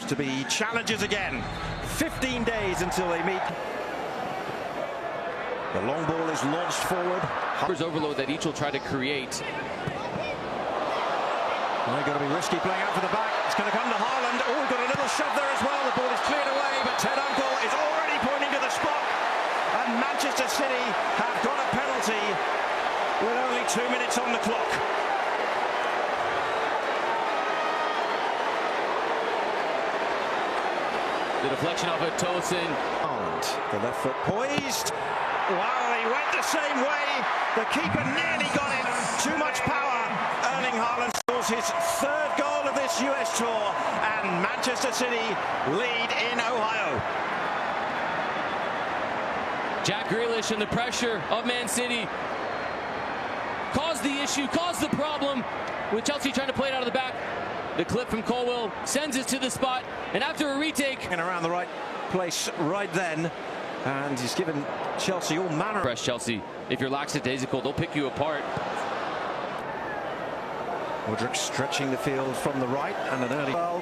to be challengers again. 15 days until they meet. The long ball is launched forward. Overload that each will try to create. They're going to be risky playing out for the back. It's going to come to Haaland. Oh, we've got a little shove there as well. The ball is cleared away, but Ted Uncle is already pointing to the spot. And Manchester City have got a penalty with only 2 minutes on the clock. The deflection of it, Tosin. And the left foot poised. Wow, he went the same way. The keeper nearly got it. Too much power. Erling Haaland scores his third goal of this US tour. And Manchester City lead in Ohio. Jack Grealish and the pressure of Man City caused the issue, caused the problem with Chelsea trying to play it out of the back. The clip from Colwill sends us to the spot, and after a retake... And around the right place right then, and he's given Chelsea all manner... Press Chelsea. If you're lackadaisical, they'll pick you apart. Mudryk stretching the field from the right, and an early... Well,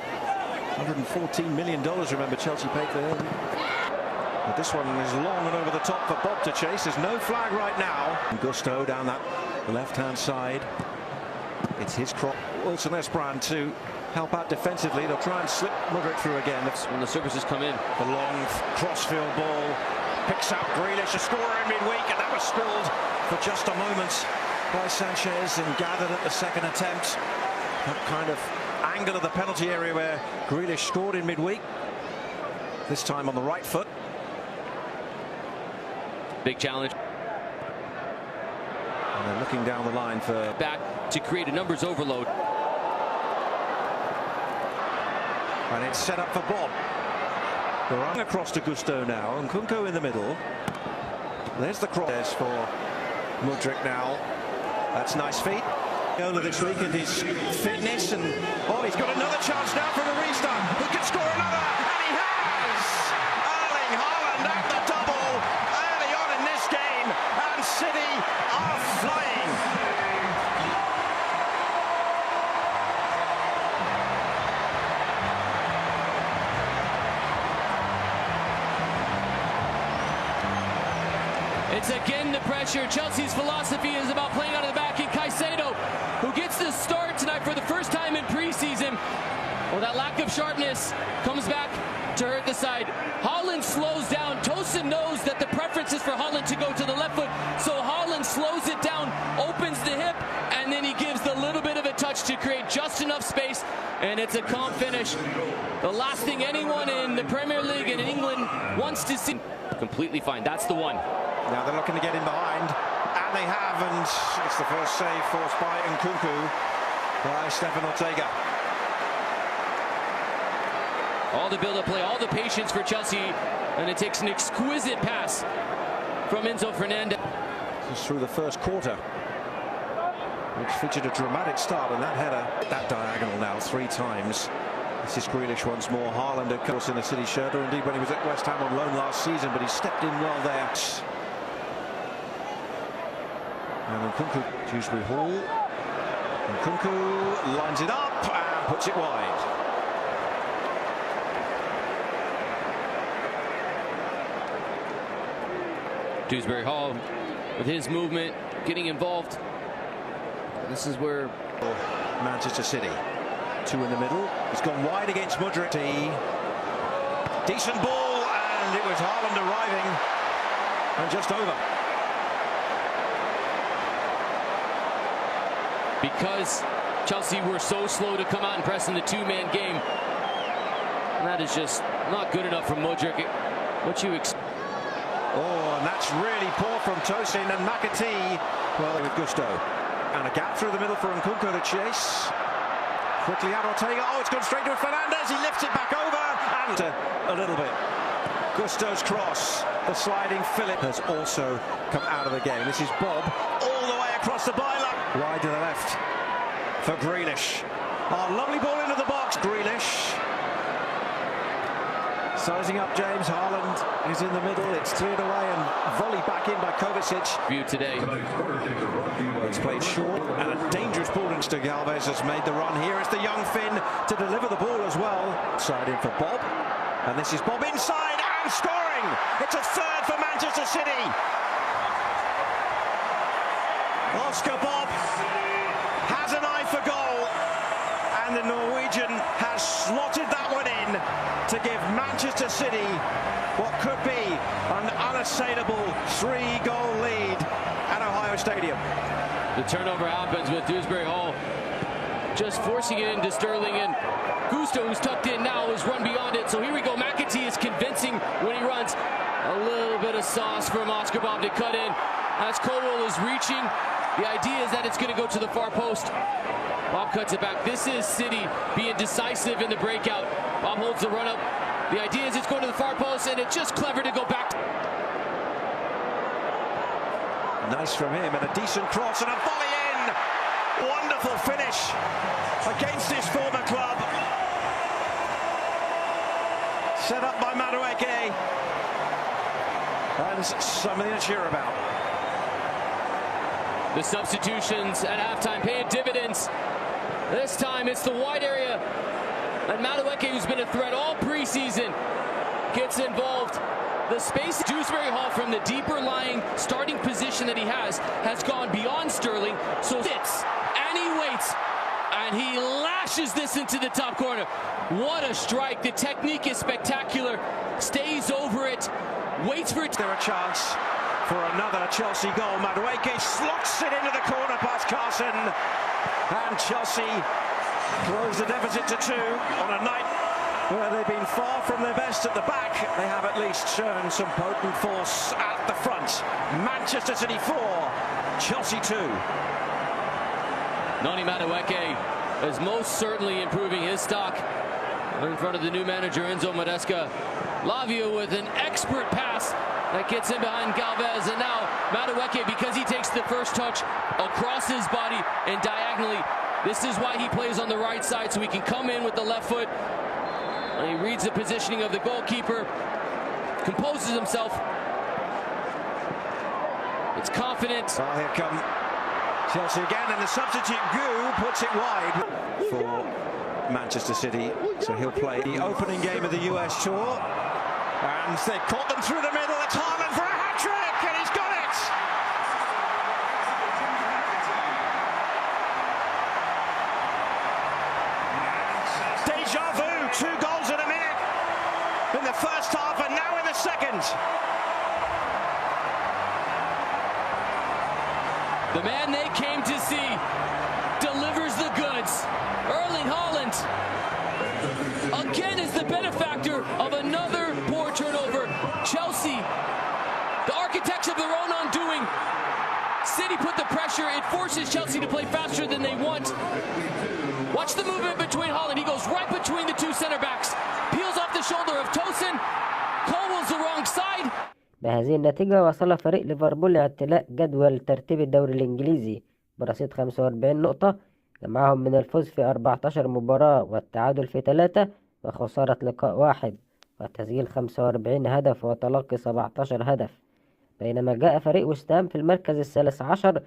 $114 million, remember, Chelsea paid for him. But this one is long and over the top for Bob to chase. There's no flag right now. Gusto down that left-hand side. It's his cross. Wilson Esbrand to help out defensively. They'll try and slip Mudryk through again. When the services come in. The long crossfield ball picks out Grealish, a scorer in midweek, and that was spilled for just a moment by Sanchez and gathered at the second attempt. That kind of angle of the penalty area where Grealish scored in midweek. This time on the right foot. Big challenge. And they're looking down the line for... Back to create a numbers overload. And it's set up for Bob. They're running across to Gusto now, and Kunko in the middle. There's the cross for Mudryk now. That's nice feet. Over this week and his fitness, and oh, he's got another chance now for the restart. He can score another, and he has! Erling Haaland at the double early on in this game, and City are flying. It's again the pressure. Chelsea's philosophy is about playing out of the back, and Caicedo, who gets the start tonight for the first time in preseason. Well, that lack of sharpness comes back to hurt the side. Haaland slows down. Tosin knows that the preference is for Haaland to go to the left foot, so Haaland slows it down, opens the hip, and then he gives the little bit of a touch to create just enough space, and it's a calm finish. The last thing anyone in the Premier League and in England wants to see. Completely fine. That's the one. Now they're looking to get in behind, and they have, and it's the first save forced by Nkunku by Stefan Ortega. All the build-up play, all the patience for Chelsea, and it takes an exquisite pass from Enzo Fernandez. Just through the first quarter, which featured a dramatic start, and that header, that diagonal now 3 times. This is Grealish once more. Haaland, of course, in the City shirt, or indeed when he was at West Ham on loan last season, but he stepped in well there. And Nkunku, Dewsbury Hall. Nkunku lines it up and puts it wide. Dewsbury Hall with his movement, getting involved. This is where Manchester City. 2 in the middle. He's gone wide against Mudryk. Decent ball, and it was Haaland arriving and just over. Because Chelsea were so slow to come out and press in the 2-man game. And that is just not good enough from Mudryk. What you expect? Oh, and that's really poor from Tosin, and McAtee, well, with Gusto. And a gap through the middle for Nkunku to chase. Quickly out Ortega. Oh, it's gone straight to Fernandez. He lifts it back over, and a little bit. Gusto's cross, the sliding Philip, has also come out of the game. This is Bob all the way across the byline. Wide to the left for Grealish. Oh, lovely ball into the box, Grealish. Sizing up James. Haaland is in the middle. It's cleared away and volleyed back in by Kovacic. View today. It's played short and a dangerous ball into Galvez has made the run here. It's the young Finn to deliver the ball as well. Side in for Bob. And this is Bob inside and scoring. It's a third for Manchester City. Oscar Bob has an eye for goal. And the Norwegian has slotted that one in to give Manchester City what could be an unassailable 3-goal lead at Ohio Stadium. The turnover happens with Dewsbury Hall just forcing it into Sterling, and Gusto, who's tucked in now, is run beyond it. So here we go. McAtee is convincing when he runs. A little bit of sauce from Oscar Bob to cut in as Colwell is reaching. The idea is that it's going to go to the far post. Bob cuts it back. This is City being decisive in the breakout. Bob holds the run up. The idea is it's going to the far post, and it's just clever to go back. Nice from him, and a decent cross and a volley in. Wonderful finish against his former club. Set up by Madueke. And something to cheer about. The substitutions at halftime paying dividends. This time it's the wide area. And Madueke, who's been a threat all preseason, gets involved. The space Dewsbury Hall from the deeper lying starting position that he has gone beyond Sterling. So sits and he waits and he lashes this into the top corner. What a strike. The technique is spectacular. Stays over it, waits for it. There a chance for another Chelsea goal. Madueke slots it into the corner past Carson. And Chelsea close the deficit to 2 on a night where they've been far from their best at the back. They have at least shown some potent force at the front. Manchester City 4, Chelsea 2. Noni Madueke is most certainly improving his stock in front of the new manager Enzo Maresca. Lavia with an expert pass that gets in behind Galvez, and now Madueke, because he takes the first touch across his body and diagonally. This is why he plays on the right side, so he can come in with the left foot. And he reads the positioning of the goalkeeper, composes himself. It's confident. Well, here come Chelsea again, and the substitute Gu puts it wide for Manchester City. So he'll play the opening game of the US Tour. And they caught them through the middle. It's Haaland for a hat-trick, and he's got it! Deja vu, 2 goals in a minute in the first half and now in the second. The man they came to see delivers the goods. Erling Haaland again is the benefactor of another poor turnover. Chelsea, the architects of their own undoing. City put the pressure. It forces Chelsea to play faster than they want. Watch the movement between Haaland. He goes right between the 2 center backs. Peels off the shoulder of Tosin. Colwell's the wrong side. بهذه النتيجة وصل فريق ليفربول لاعتلاء جدول ترتيب الدوري الإنجليزي برصيد 45 نقطة، جمعهم من الفوز في 14 مباراة والتعادل في 3 وخسارة لقاء 1 وتسجيل 45 هدف وتلقي 17 هدف. بينما جاء فريق وست هام في المركز الثالث عشر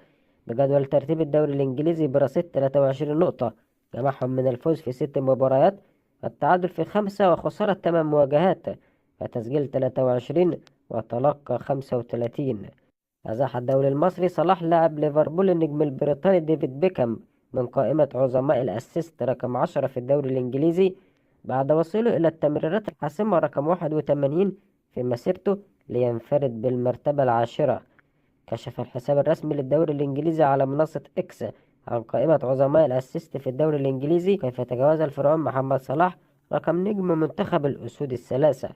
بجدول ترتيب الدوري الإنجليزي برصيد 23 نقطة، جمعهم من الفوز في 6 مباريات والتعادل في 5 وخسارة 8 مواجهات وتسجيل 23 وتلقى 35. أزاح الدوري المصري صلاح لاعب ليفربول النجم البريطاني ديفيد بيكهام من قائمة عظماء الأسيست رقم 10 في الدوري الإنجليزي بعد وصوله إلى التمريرات الحاسمة رقم 81 في مسيرته لينفرد بالمرتبة العاشرة. كشف الحساب الرسمي للدوري الإنجليزي على منصة إكس عن قائمة عظماء الأسيست في الدوري الإنجليزي كيف تجاوز الفرعون محمد صلاح رقم نجم منتخب الأسود الثلاثة.